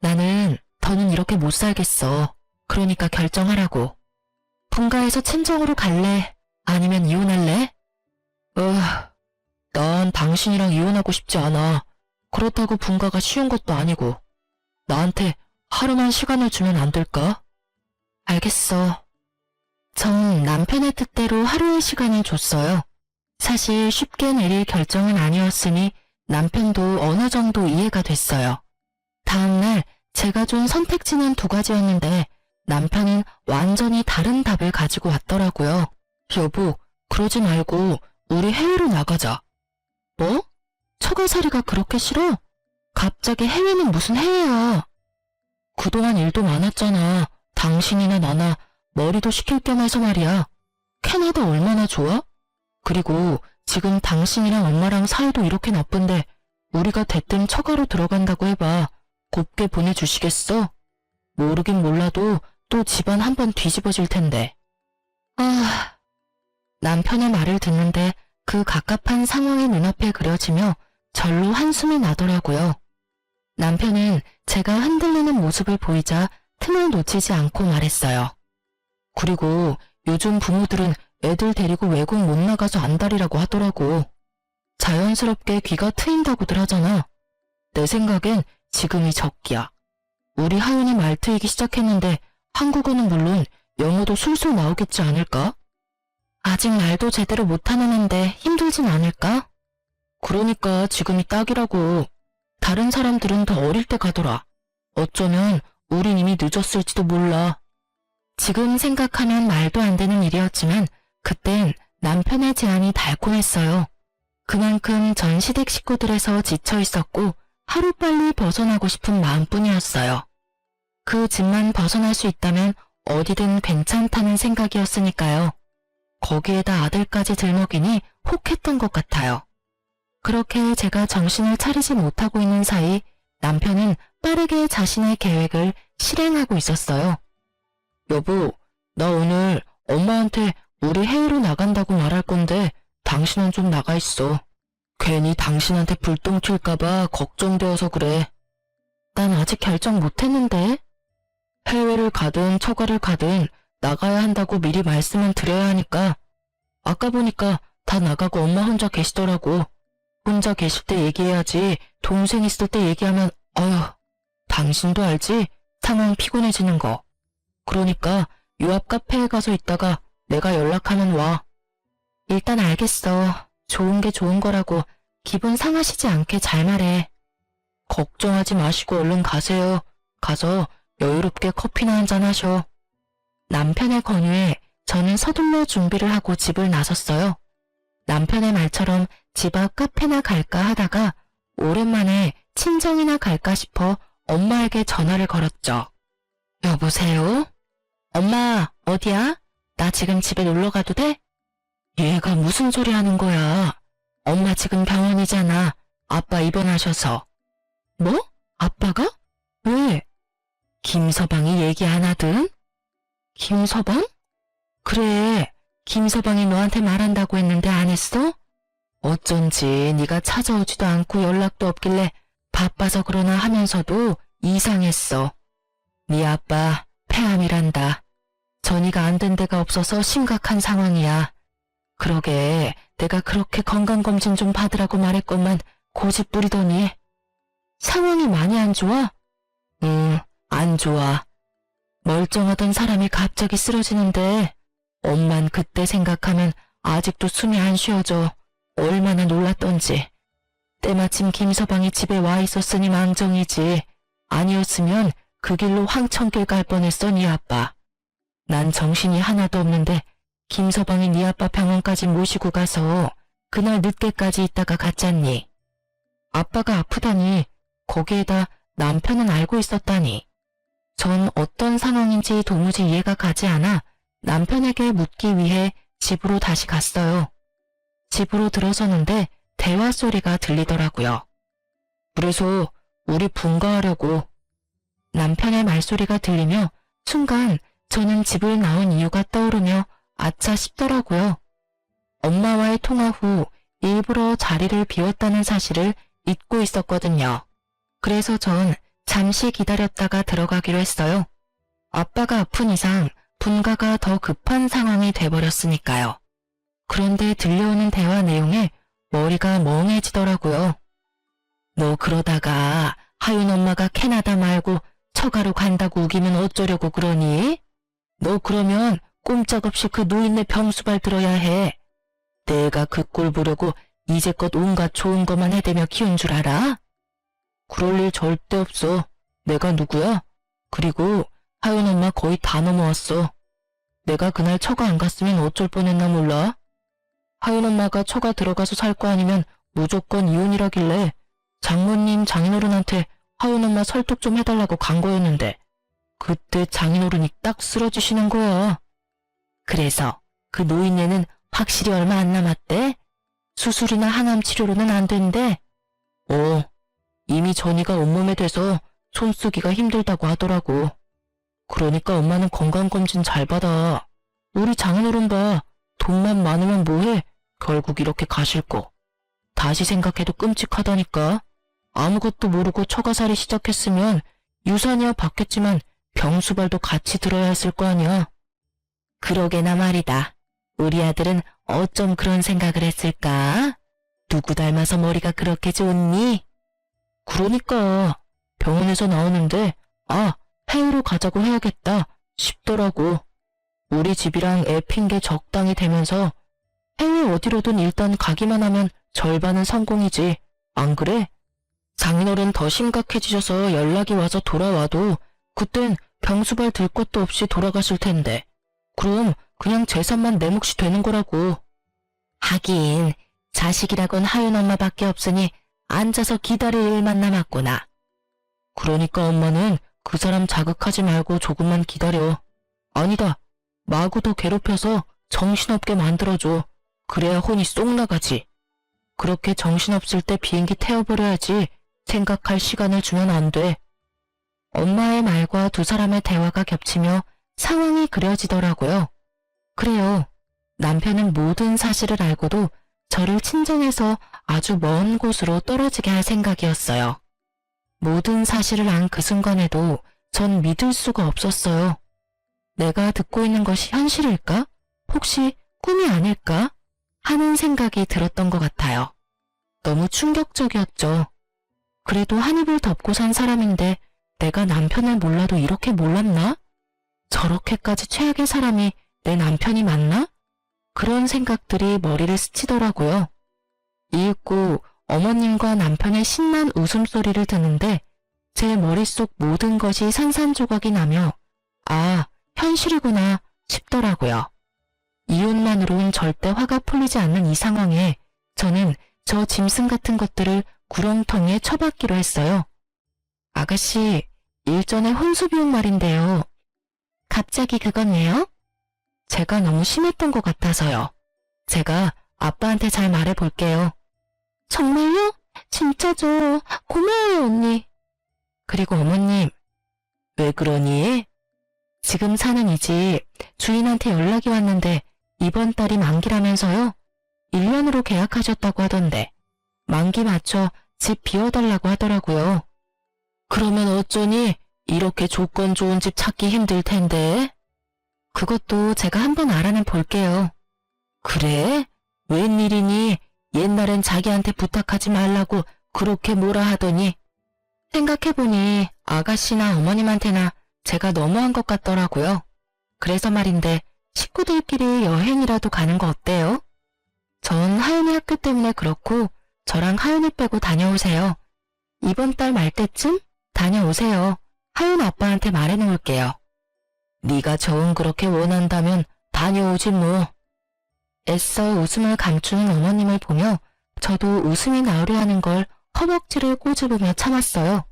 나는 더는 이렇게 못 살겠어. 그러니까 결정하라고. 분가해서 친정으로 갈래? 아니면 이혼할래? 난 당신이랑 이혼하고 싶지 않아. 그렇다고 분가가 쉬운 것도 아니고. 나한테 하루만 시간을 주면 안 될까? 알겠어. 전 남편의 뜻대로 하루의 시간을 줬어요. 사실 쉽게 내릴 결정은 아니었으니 남편도 어느 정도 이해가 됐어요. 다음날 제가 준 선택지는 2가지였는데 남편은 완전히 다른 답을 가지고 왔더라고요. 여보, 그러지 말고 우리 해외로 나가자. 뭐? 처가살이가 그렇게 싫어? 갑자기 해외는 무슨 해외야? 그동안 일도 많았잖아. 당신이나 나나 머리도 식힐 겸 해서 말이야. 캐나다 얼마나 좋아? 그리고 지금 당신이랑 엄마랑 사이도 이렇게 나쁜데 우리가 대뜸 처가로 들어간다고 해봐. 곱게 보내주시겠어? 모르긴 몰라도 또 집안 한번 뒤집어질 텐데. 남편의 말을 듣는데 그 갑갑한 상황이 눈앞에 그려지며 절로 한숨이 나더라고요. 남편은 제가 흔들리는 모습을 보이자 틈을 놓치지 않고 말했어요. 그리고 요즘 부모들은 애들 데리고 외국 못 나가서 안달이라고 하더라고. 자연스럽게 귀가 트인다고들 하잖아. 내 생각엔 지금이 적기야. 우리 하윤이 말 트이기 시작했는데 한국어는 물론 영어도 술술 나오겠지 않을까? 아직 말도 제대로 못하는 앤데 힘들진 않을까? 그러니까 지금이 딱이라고. 다른 사람들은 더 어릴 때 가더라. 어쩌면 우린 이미 늦었을지도 몰라. 지금 생각하면 말도 안 되는 일이었지만 그땐 남편의 제안이 달콤했어요. 그만큼 전 시댁 식구들에서 지쳐 있었고 하루빨리 벗어나고 싶은 마음뿐이었어요. 그 집만 벗어날 수 있다면 어디든 괜찮다는 생각이었으니까요. 거기에다 아들까지 들먹이니 혹했던 것 같아요. 그렇게 제가 정신을 차리지 못하고 있는 사이 남편은 빠르게 자신의 계획을 실행하고 있었어요. 여보, 나 오늘 엄마한테 우리 해외로 나간다고 말할 건데 당신은 좀 나가 있어. 괜히 당신한테 불똥 튈까봐 걱정되어서 그래. 난 아직 결정 못했는데. 해외를 가든 처가를 가든 나가야 한다고 미리 말씀은 드려야 하니까. 아까 보니까 다 나가고 엄마 혼자 계시더라고. 혼자 계실 때 얘기해야지 동생 있을 때 얘기하면 어휴, 당신도 알지? 상황 피곤해지는 거. 그러니까 유압 카페에 가서 있다가 내가 연락하면 와. 일단 알겠어. 좋은 게 좋은 거라고 기분 상하시지 않게 잘 말해. 걱정하지 마시고 얼른 가세요. 가서 여유롭게 커피나 한잔 하셔. 남편의 권유에 저는 서둘러 준비를 하고 집을 나섰어요. 남편의 말처럼 집 앞 카페나 갈까 하다가 오랜만에 친정이나 갈까 싶어 엄마에게 전화를 걸었죠. 여보세요? 엄마, 어디야? 나 지금 집에 놀러 가도 돼? 얘가 무슨 소리 하는 거야? 엄마 지금 병원이잖아. 아빠 입원하셔서. 뭐? 아빠가? 왜? 김서방이 얘기 안 하든? 김서방? 그래, 김서방이 너한테 말한다고 했는데 안 했어? 어쩐지 네가 찾아오지도 않고 연락도 없길래 바빠서 그러나 하면서도 이상했어. 네 아빠 폐암이란다. 전이가 안 된 데가 없어서 심각한 상황이야. 그러게 내가 그렇게 건강검진 좀 받으라고 말했건만 고집 부리더니. 상황이 많이 안 좋아? 안 좋아. 멀쩡하던 사람이 갑자기 쓰러지는데 엄만 그때 생각하면 아직도 숨이 안 쉬어져. 얼마나 놀랐던지. 때마침 김서방이 집에 와 있었으니 망정이지. 아니었으면 그 길로 황천길 갈 뻔했어 네 아빠. 난 정신이 하나도 없는데 김서방이 네 아빠 병원까지 모시고 가서 그날 늦게까지 있다가 갔잖니. 아빠가 아프다니 거기에다 남편은 알고 있었다니. 전 어떤 상황인지 도무지 이해가 가지 않아 남편에게 묻기 위해 집으로 다시 갔어요. 집으로 들어서는데 대화 소리가 들리더라고요. 그래서 우리 분가하려고. 남편의 말소리가 들리며 순간 저는 집을 나온 이유가 떠오르며 아차 싶더라고요. 엄마와의 통화 후 일부러 자리를 비웠다는 사실을 잊고 있었거든요. 그래서 전 잠시 기다렸다가 들어가기로 했어요. 아빠가 아픈 이상 분가가 더 급한 상황이 돼버렸으니까요. 그런데 들려오는 대화 내용에 머리가 멍해지더라고요. 너 그러다가 하윤 엄마가 캐나다 말고 처가로 간다고 우기면 어쩌려고 그러니? 너 그러면 꼼짝없이 그 노인네 병수발 들어야 해. 내가 그 꼴 보려고 이제껏 온갖 좋은 것만 해대며 키운 줄 알아? 그럴 일 절대 없어. 내가 누구야? 그리고 하윤 엄마 거의 다 넘어왔어. 내가 그날 처가 안 갔으면 어쩔 뻔했나 몰라? 하윤 엄마가 처가 들어가서 살 거 아니면 무조건 이혼이라길래 장모님 장인어른한테 하윤 엄마 설득 좀 해달라고 간 거였는데 그때 장인어른이 딱 쓰러지시는 거야. 그래서 그 노인네는 확실히 얼마 안 남았대? 수술이나 항암 치료로는 안 된대? 이미 전이가 온몸에 돼서 손 쓰기가 힘들다고 하더라고. 그러니까 엄마는 건강검진 잘 받아. 우리 장인어른 봐. 돈만 많으면 뭐해? 결국 이렇게 가실 거. 다시 생각해도 끔찍하다니까. 아무것도 모르고 처가살이 시작했으면 유산이야 받겠지만 병수발도 같이 들어야 했을 거 아니야. 그러게나 말이다. 우리 아들은 어쩜 그런 생각을 했을까? 누구 닮아서 머리가 그렇게 좋니? 그러니까 병원에서 나오는데 해외로 가자고 해야겠다 싶더라고. 우리 집이랑 애 핑계 적당히 대면서 해외 어디로든 일단 가기만 하면 절반은 성공이지. 안 그래? 장인어른 더 심각해지셔서 연락이 와서 돌아와도 그땐 병수발 들 것도 없이 돌아가실 텐데. 그럼 그냥 재산만 내 몫이 되는 거라고. 하긴 자식이라곤 하윤 엄마밖에 없으니 앉아서 기다릴 일만 남았구나. 그러니까 엄마는 그 사람 자극하지 말고 조금만 기다려. 아니다. 마구 더 괴롭혀서 정신없게 만들어줘. 그래야 혼이 쏙 나가지. 그렇게 정신없을 때 비행기 태워버려야지 생각할 시간을 주면 안 돼. 엄마의 말과 두 사람의 대화가 겹치며 상황이 그려지더라고요. 그래요. 남편은 모든 사실을 알고도 저를 친정에서 아주 먼 곳으로 떨어지게 할 생각이었어요. 모든 사실을 안 그 순간에도 전 믿을 수가 없었어요. 내가 듣고 있는 것이 현실일까? 혹시 꿈이 아닐까? 하는 생각이 들었던 것 같아요. 너무 충격적이었죠. 그래도 한 입을 덮고 산 사람인데 내가 남편을 몰라도 이렇게 몰랐나? 저렇게까지 최악의 사람이 내 남편이 맞나? 그런 생각들이 머리를 스치더라고요. 이윽고 어머님과 남편의 신난 웃음소리를 듣는데 제 머릿속 모든 것이 산산조각이 나며 현실이구나 싶더라고요. 이혼만으로는 절대 화가 풀리지 않는 이 상황에 저는 저 짐승 같은 것들을 구렁텅이에 처박기로 했어요. 아가씨, 일전에 혼수 비용 말인데요. 갑자기 그건 왜요? 제가 너무 심했던 것 같아서요. 제가 아빠한테 잘 말해볼게요. 정말요? 진짜죠. 고마워요, 언니. 그리고 어머님, 왜 그러니? 지금 사는 이 집 주인한테 연락이 왔는데 이번 달이 만기라면서요? 1년으로 계약하셨다고 하던데 만기 맞춰 집 비워달라고 하더라고요. 그러면 어쩌니? 이렇게 조건 좋은 집 찾기 힘들 텐데. 그것도 제가 한번 알아는 볼게요. 그래? 웬일이니? 옛날엔 자기한테 부탁하지 말라고 그렇게 뭐라 하더니 생각해보니 아가씨나 어머님한테나 제가 너무한 것 같더라고요. 그래서 말인데 식구들끼리 여행이라도 가는 거 어때요? 전 하윤이 학교 때문에 그렇고 저랑 하윤이 빼고 다녀오세요. 이번 달 말 때쯤 다녀오세요. 하윤 아빠한테 말해놓을게요. 네가 정 그렇게 원한다면 다녀오지 뭐. 애써 웃음을 감추는 어머님을 보며 저도 웃음이 나오려 하는 걸 허벅지를 꼬집으며 참았어요.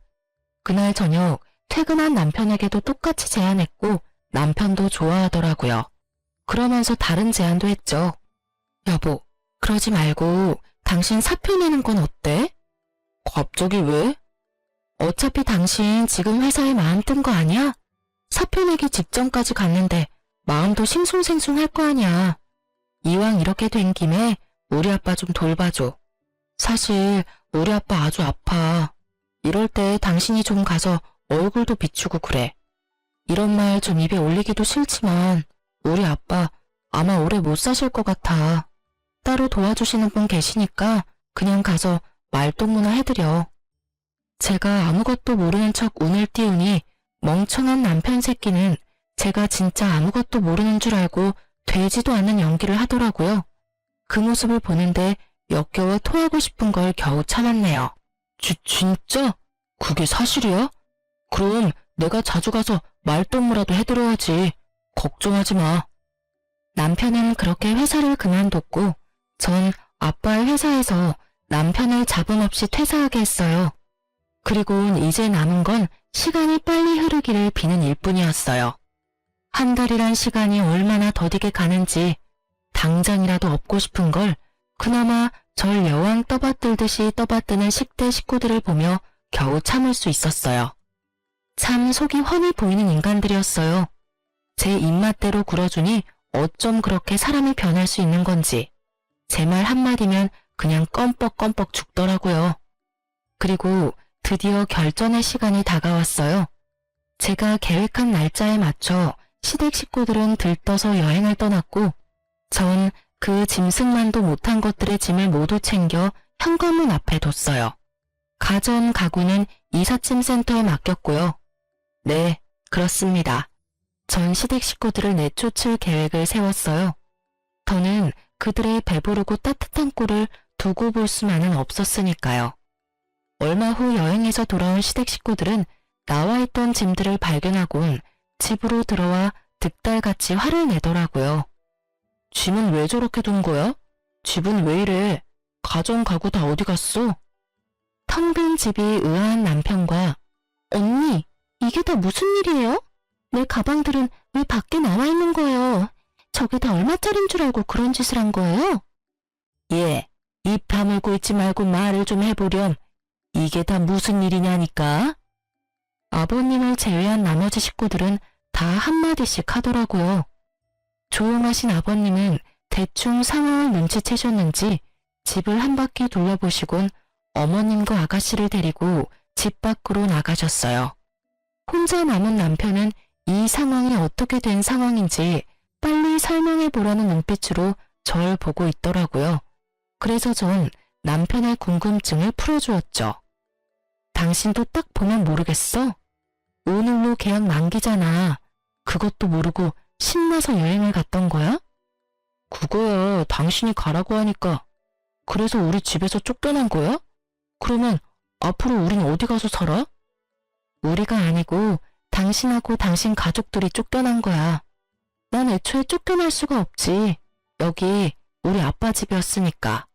그날 저녁 퇴근한 남편에게도 똑같이 제안했고 남편도 좋아하더라고요. 그러면서 다른 제안도 했죠. 여보, 그러지 말고 당신 사표 내는 건 어때? 갑자기 왜? 어차피 당신 지금 회사에 마음 뜬 거 아니야? 사표 내기 직전까지 갔는데 마음도 싱숭생숭할 거 아니야. 이왕 이렇게 된 김에 우리 아빠 좀 돌봐줘. 사실 우리 아빠 아주 아파. 이럴 때 당신이 좀 가서 얼굴도 비추고 그래. 이런 말 좀 입에 올리기도 싫지만 우리 아빠 아마 오래 못 사실 것 같아. 따로 도와주시는 분 계시니까 그냥 가서 말동무나 해드려. 제가 아무것도 모르는 척 운을 띄우니 멍청한 남편 새끼는 제가 진짜 아무것도 모르는 줄 알고 되지도 않는 연기를 하더라고요. 그 모습을 보는데 역겨워 토하고 싶은 걸 겨우 참았네요. 진짜? 그게 사실이야? 그럼 내가 자주 가서 말동무라도 해드려야지. 걱정하지 마. 남편은 그렇게 회사를 그만뒀고 전 아빠의 회사에서 남편을 잡음 없이 퇴사하게 했어요. 그리고 이제 남은 건 시간이 빨리 흐르기를 비는 일뿐이었어요. 한 달이란 시간이 얼마나 더디게 가는지 당장이라도 얻고 싶은 걸 그나마 절 여왕 떠받들듯이 떠받드는 10대 식구들을 보며 겨우 참을 수 있었어요. 참 속이 훤히 보이는 인간들이었어요. 제 입맛대로 굴어주니 어쩜 그렇게 사람이 변할 수 있는 건지 제 말 한마디면 그냥 껌뻑껌뻑 죽더라고요. 그리고 드디어 결전의 시간이 다가왔어요. 제가 계획한 날짜에 맞춰 시댁 식구들은 들떠서 여행을 떠났고 전 그 짐승만도 못한 것들의 짐을 모두 챙겨 현관문 앞에 뒀어요. 가전 가구는 이삿짐 센터에 맡겼고요. 네, 그렇습니다. 전 시댁 식구들을 내쫓을 계획을 세웠어요. 더는 그들의 배부르고 따뜻한 꼴을 두고 볼 수만은 없었으니까요. 얼마 후 여행에서 돌아온 시댁 식구들은 나와 있던 짐들을 발견하곤 집으로 들어와 득달같이 화를 내더라고요. 짐은 왜 저렇게 둔 거야? 집은 왜 이래? 가전 가구 다 어디 갔어? 텅 빈 집이 의아한 남편과 언니, 이게 다 무슨 일이에요? 내 가방들은 왜 밖에 나와 있는 거예요? 저게 다 얼마짜린 줄 알고 그런 짓을 한 거예요? 예, 입 다물고 있지 말고 말을 좀 해보렴. 이게 다 무슨 일이냐니까? 아버님을 제외한 나머지 식구들은 다 한마디씩 하더라고요. 조용하신 아버님은 대충 상황을 눈치채셨는지 집을 한 바퀴 둘러보시곤 어머님과 아가씨를 데리고 집 밖으로 나가셨어요. 혼자 남은 남편은 이 상황이 어떻게 된 상황인지 빨리 설명해보라는 눈빛으로 절 보고 있더라고요. 그래서 전 남편의 궁금증을 풀어주었죠. 당신도 딱 보면 모르겠어? 오늘로 계약 만기잖아. 그것도 모르고 신나서 여행을 갔던 거야? 그거야 당신이 가라고 하니까. 그래서 우리 집에서 쫓겨난 거야? 그러면 앞으로 우린 어디 가서 살아? 우리가 아니고 당신하고 당신 가족들이 쫓겨난 거야. 난 애초에 쫓겨날 수가 없지. 여기 우리 아빠 집이었으니까.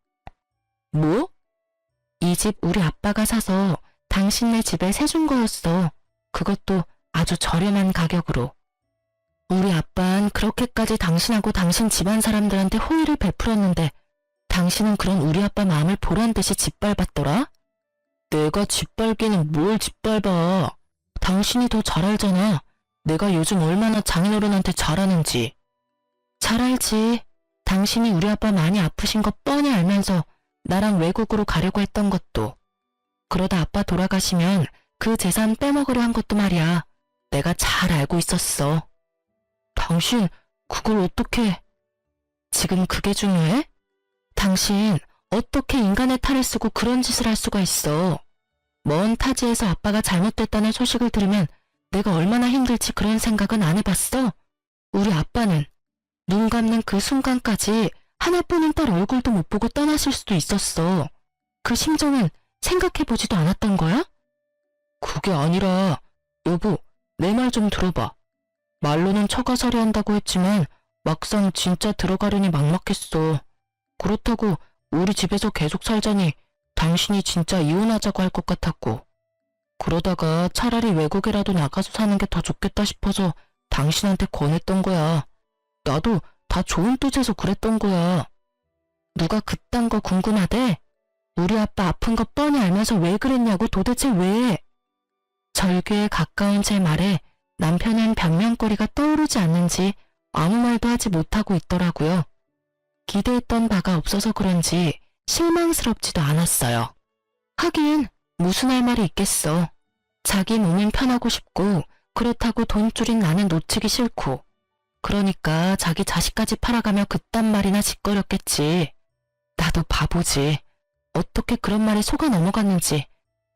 뭐? 이 집 우리 아빠가 사서 당신네 집에 세준 거였어. 그것도 아주 저렴한 가격으로. 우리 아빠는 그렇게까지 당신하고 당신 집안 사람들한테 호의를 베풀었는데 당신은 그런 우리 아빠 마음을 보란듯이 짓밟았더라? 내가 짓밟기는 뭘 짓밟아. 당신이 더 잘 알잖아. 내가 요즘 얼마나 장인어른한테 잘하는지. 잘 알지. 당신이 우리 아빠 많이 아프신 거 뻔히 알면서 나랑 외국으로 가려고 했던 것도. 그러다 아빠 돌아가시면 그 재산 빼먹으려 한 것도 말이야. 내가 잘 알고 있었어. 당신 그걸 어떻게... 지금 그게 중요해? 당신 어떻게 인간의 탈을 쓰고 그런 짓을 할 수가 있어. 먼 타지에서 아빠가 잘못됐다는 소식을 들으면 내가 얼마나 힘들지 그런 생각은 안 해봤어? 우리 아빠는 눈 감는 그 순간까지 하나뿐인 딸 얼굴도 못 보고 떠나실 수도 있었어. 그 심정은 생각해보지도 않았던 거야? 그게 아니라 여보, 내 말 좀 들어봐. 말로는 처가살이 한다고 했지만 막상 진짜 들어가려니 막막했어. 그렇다고 우리 집에서 계속 살자니 당신이 진짜 이혼하자고 할 것 같았고. 그러다가 차라리 외국에라도 나가서 사는 게 더 좋겠다 싶어서 당신한테 권했던 거야. 나도 다 좋은 뜻에서 그랬던 거야. 누가 그딴 거 궁금하대? 우리 아빠 아픈 거 뻔히 알면서 왜 그랬냐고. 도대체 왜? 절규에 가까운 제 말에 남편은 변명거리가 떠오르지 않는지 아무 말도 하지 못하고 있더라고요. 기대했던 바가 없어서 그런지 실망스럽지도 않았어요. 하긴 무슨 할 말이 있겠어. 자기 몸은 편하고 싶고 그렇다고 돈줄인 나는 놓치기 싫고 그러니까 자기 자식까지 팔아가며 그딴 말이나 짓거렸겠지. 나도 바보지. 어떻게 그런 말에 속아 넘어갔는지.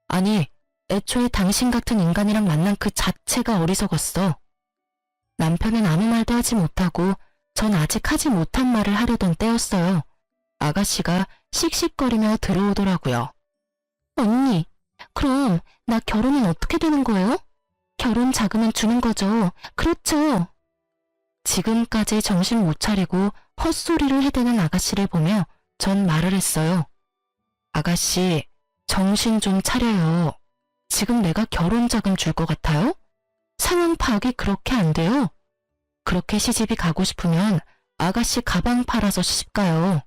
아니, 애초에 당신 같은 인간이랑 만난 그 자체가 어리석었어. 남편은 아무 말도 하지 못하고 전 아직 하지 못한 말을 하려던 때였어요. 아가씨가 씩씩거리며 들어오더라고요. 언니, 그럼 나 결혼은 어떻게 되는 거예요? 결혼 자금은 주는 거죠. 그렇죠. 지금까지 정신 못 차리고 헛소리를 해대는 아가씨를 보며 전 말을 했어요. 아가씨, 정신 좀 차려요. 지금 내가 결혼 자금 줄 것 같아요? 상황 파악이 그렇게 안 돼요. 그렇게 시집이 가고 싶으면 아가씨 가방 팔아서 시집 가요.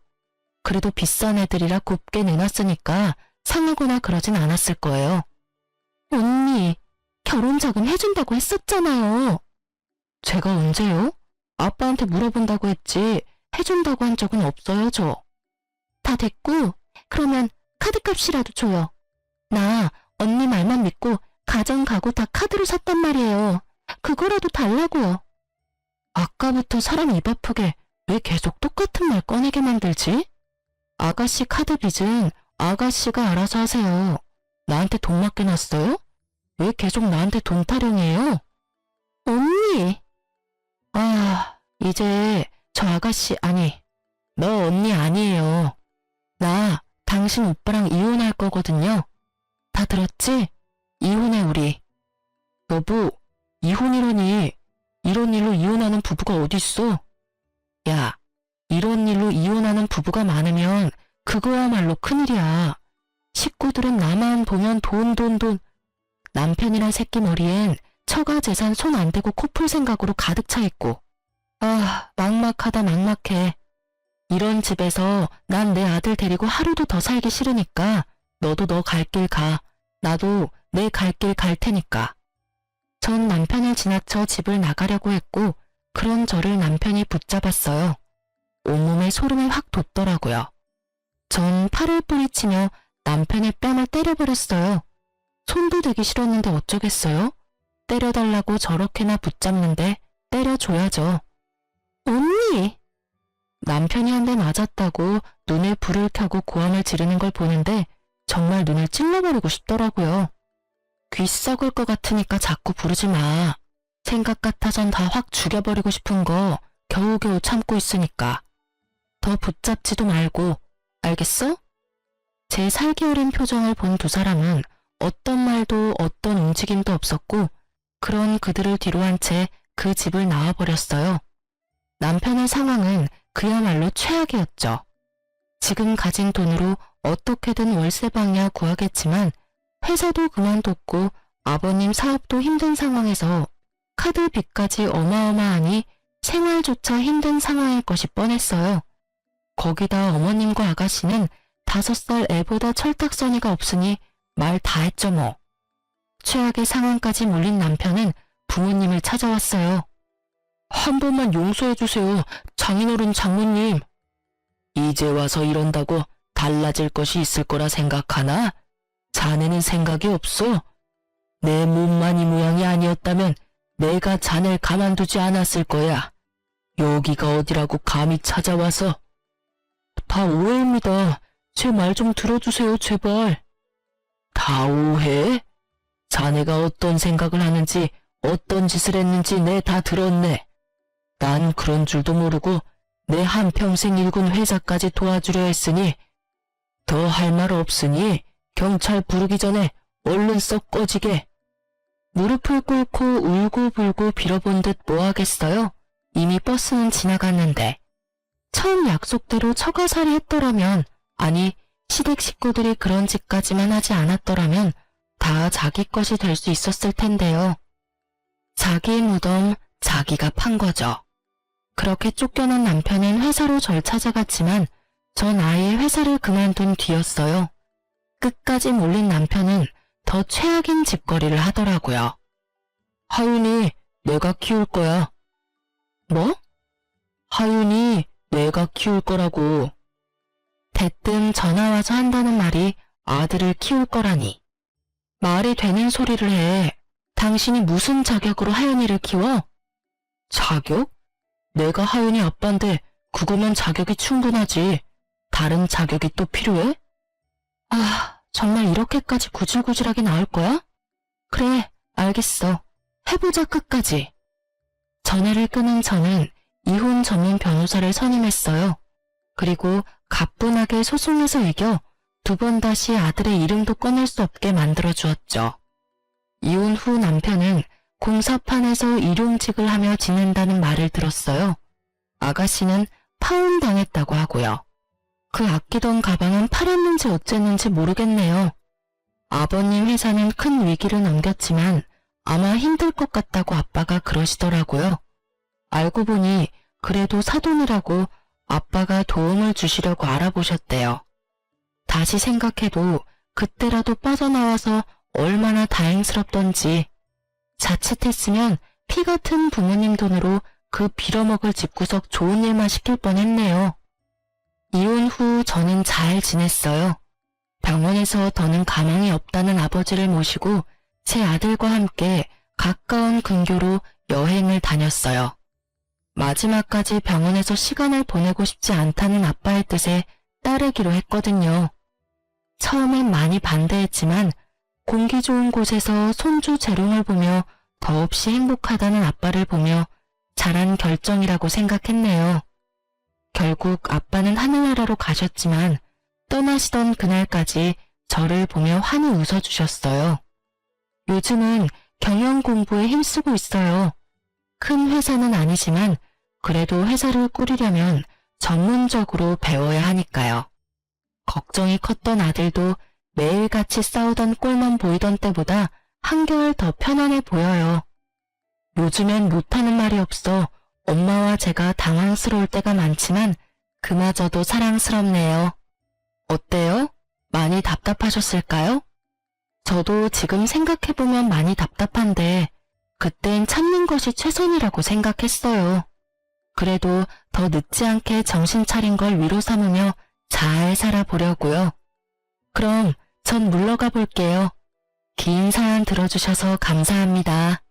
그래도 비싼 애들이라 곱게 내놨으니까 상하거나 그러진 않았을 거예요. 언니, 결혼 자금 해준다고 했었잖아요. 제가 언제요? 아빠한테 물어본다고 했지 해준다고 한 적은 없어요, 저. 다 됐고, 그러면 카드값이라도 줘요. 나 언니 말만 믿고 가정 가구 다 카드로 샀단 말이에요. 그거라도 달라고요. 아까부터 사람 입 아프게 왜 계속 똑같은 말 꺼내게 만들지? 아가씨 카드 빚은 아가씨가 알아서 하세요. 나한테 돈 맡겨놨어요? 왜 계속 나한테 돈 타령해요? 언니! 아, 이제 저 아가씨 아니, 너 언니 아니에요. 나 당신 오빠랑 이혼할 거거든요. 다 들었지? 이혼해 우리. 여보, 이혼이라니. 이런 일로 이혼하는 부부가 어딨어? 야, 이런 일로 이혼하는 부부가 많으면 그거야말로 큰일이야. 식구들은 나만 보면 돈. 남편이란 새끼 머리엔 처가 재산 손 안 대고 코풀 생각으로 가득 차 있고. 아, 막막하다 막막해. 이런 집에서 난 내 아들 데리고 하루도 더 살기 싫으니까 너도 너 갈 길 가. 나도 내 갈 길 갈 테니까. 전 남편을 지나쳐 집을 나가려고 했고 그런 저를 남편이 붙잡았어요. 온몸에 소름이 확 돋더라고요. 전 팔을 뿌리치며 남편의 뺨을 때려버렸어요. 손도 대기 싫었는데 어쩌겠어요? 때려달라고 저렇게나 붙잡는데 때려줘야죠. 언니! 남편이 한 대 맞았다고 눈에 불을 켜고 고함을 지르는 걸 보는데 정말 눈을 찔러버리고 싶더라고요. 귀 썩을 것 같으니까 자꾸 부르지 마. 생각 같아선 다 확 죽여버리고 싶은 거 겨우겨우 참고 있으니까. 더 붙잡지도 말고, 알겠어? 제 살기 어린 표정을 본 두 사람은 어떤 말도 어떤 움직임도 없었고 그런 그들을 뒤로 한 채 그 집을 나와버렸어요. 남편의 상황은 그야말로 최악이었죠. 지금 가진 돈으로 어떻게든 월세방야 구하겠지만 회사도 그만뒀고 아버님 사업도 힘든 상황에서 카드 빚까지 어마어마하니 생활조차 힘든 상황일 것이 뻔했어요. 거기다 어머님과 아가씨는 5살 애보다 철딱서니가 없으니 말 다 했죠 뭐. 최악의 상황까지 몰린 남편은 부모님을 찾아왔어요. 한 번만 용서해주세요. 장인어른 장모님. 이제 와서 이런다고 달라질 것이 있을 거라 생각하나? 자네는 생각이 없어? 내 몸만 이 모양이 아니었다면 내가 자네를 가만두지 않았을 거야. 여기가 어디라고 감히 찾아와서. 다 오해입니다. 제 말 좀 들어주세요, 제발. 다 오해? 자네가 어떤 생각을 하는지 어떤 짓을 했는지 내 다 들었네. 난 그런 줄도 모르고 내 한평생 일군 회사까지 도와주려 했으니 더 할 말 없으니 경찰 부르기 전에 얼른 썩 꺼지게. 무릎을 꿇고 울고불고 빌어본 듯 뭐하겠어요? 이미 버스는 지나갔는데. 처음 약속대로 처가살이 했더라면, 아니 시댁 식구들이 그런 짓까지만 하지 않았더라면 다 자기 것이 될 수 있었을 텐데요. 자기 무덤 자기가 판 거죠. 그렇게 쫓겨난 남편은 회사로 절 찾아갔지만 전 아예 회사를 그만둔 뒤였어요. 끝까지 몰린 남편은 더 최악인 짓거리를 하더라고요. 하윤이 내가 키울 거야. 뭐? 하윤이 내가 키울 거라고. 대뜸 전화 와서 한다는 말이 아들을 키울 거라니. 말이 되는 소리를 해. 당신이 무슨 자격으로 하윤이를 키워? 자격? 내가 하윤이 아빠인데 그거면 자격이 충분하지. 다른 자격이 또 필요해? 아, 정말 이렇게까지 구질구질하게 나올 거야? 그래, 알겠어. 해보자 끝까지. 전화를 끊은 저는 이혼 전문 변호사를 선임했어요. 그리고 가뿐하게 소송에서 이겨 2번 다시 아들의 이름도 꺼낼 수 없게 만들어주었죠. 이혼 후 남편은 공사판에서 일용직을 하며 지낸다는 말을 들었어요. 아가씨는 파혼당했다고 하고요. 그 아끼던 가방은 팔았는지 어쨌는지 모르겠네요. 아버님 회사는 큰 위기를 넘겼지만 아마 힘들 것 같다고 아빠가 그러시더라고요. 알고 보니 그래도 사돈이라고 아빠가 도움을 주시려고 알아보셨대요. 다시 생각해도 그때라도 빠져나와서 얼마나 다행스럽던지. 자칫했으면 피 같은 부모님 돈으로 그 빌어먹을 집구석 좋은 일만 시킬 뻔했네요. 이혼 후 저는 잘 지냈어요. 병원에서 더는 가망이 없다는 아버지를 모시고 제 아들과 함께 가까운 근교로 여행을 다녔어요. 마지막까지 병원에서 시간을 보내고 싶지 않다는 아빠의 뜻에 따르기로 했거든요. 처음엔 많이 반대했지만 공기 좋은 곳에서 손주 재롱을 보며 더없이 행복하다는 아빠를 보며 잘한 결정이라고 생각했네요. 결국 아빠는 하늘나라로 가셨지만 떠나시던 그날까지 저를 보며 환히 웃어주셨어요. 요즘은 경영 공부에 힘쓰고 있어요. 큰 회사는 아니지만 그래도 회사를 꾸리려면 전문적으로 배워야 하니까요. 걱정이 컸던 아들도 매일같이 싸우던 꼴만 보이던 때보다 한결 더 편안해 보여요. 요즘엔 못하는 말이 없어 엄마와 제가 당황스러울 때가 많지만 그마저도 사랑스럽네요. 어때요? 많이 답답하셨을까요? 저도 지금 생각해보면 많이 답답한데 그땐 참는 것이 최선이라고 생각했어요. 그래도 더 늦지 않게 정신 차린 걸 위로 삼으며 잘 살아보려고요. 그럼 전 물러가 볼게요. 긴 사연 들어주셔서 감사합니다.